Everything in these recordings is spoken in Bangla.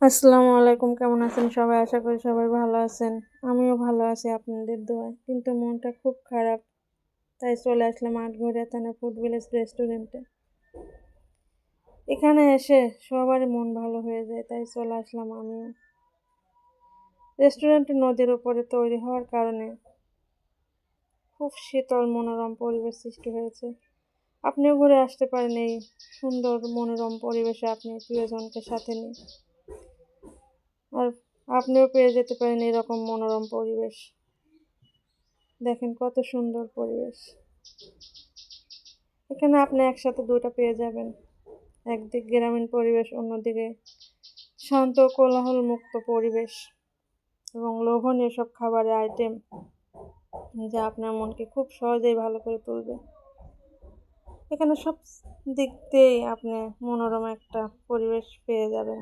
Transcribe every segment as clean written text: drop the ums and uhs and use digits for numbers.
আসসালামু আলাইকুম। কেমন আছেন সবাই? আশা করি সবাই ভালো আছেন। আমিও ভালো আছি আপনাদের দোয়ায়। কিন্তু মনটা খুব খারাপ। তাই চলে আসলাম আটঘরিয়া থানার ফুড ভিলেজ রেস্টুরেন্টে। এখানে এসে সবারই মন ভালো হয়ে যায়, তাই চলে আসলাম আমিও। রেস্টুরেন্টটি নদীর উপরে তৈরি হওয়ার কারণে খুব শীতল মনোরম পরিবেশ সৃষ্টি হয়েছে। আপনিও ঘুরে আসতে পারেন এই সুন্দর মনোরম পরিবেশে আপনার প্রিয়জনকে সাথে নিয়ে। আর আপনিও পেয়ে যেতে পারেন এরকম মনোরম পরিবেশ। দেখেন কত সুন্দর পরিবেশ। এখানে আপনি একসাথে ২ টা পেয়ে যাবেন। একদিক গ্রামীণ পরিবেশ, অন্যদিকে শান্ত কোলাহলমুক্ত পরিবেশ এবং লোভনীয় সব খাবারের আইটেম যা আপনার মনকে খুব সহজেই ভালো করে তুলবে। এখানে সব দিক দিয়েই আপনি মনোরম একটা পরিবেশ পেয়ে যাবেন।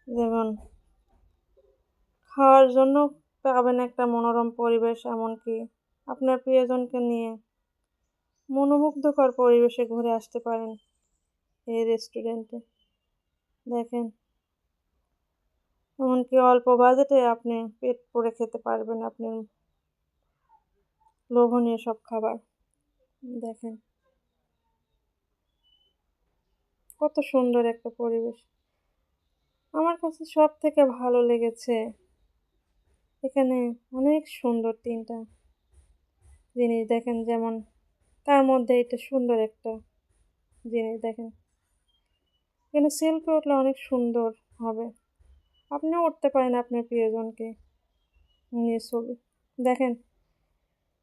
যেমন খাওয়ার জন্য পাবেন একটা মনোরম পরিবেশ, এমনকি আপনার প্রিয়জনকে নিয়ে মনোমুগ্ধকর পরিবেশে ঘুরে আসতে পারেন এই রেস্টুরেন্টে। দেখেন, এমনকি অল্প বাজেটে আপনি পেট পুরে খেতে পারবেন আপনার লোভনীয় সব খাবার। দেখেন কত সুন্দর একটা পরিবেশ। আমার কাছে সবথেকে ভালো লেগেছে এখানে অনেক সুন্দর ৩ টা জিনিস দেখেন, যেমন তার মধ্যে এটা সুন্দর একটা জিনিস দেখেন। এখানে সেলফি উঠলে অনেক সুন্দর হবে। আপনিও উঠতে পারেন আপনার প্রিয়জনকে নিয়ে ছবি। দেখেন,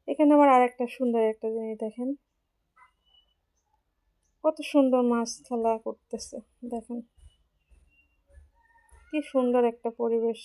এখানে আবার আরেকটা সুন্দর একটা জিনিস দেখেন। কত সুন্দর মাছ খেলা করতেছে। দেখেন কি সুন্দর একটা পরিবেশ।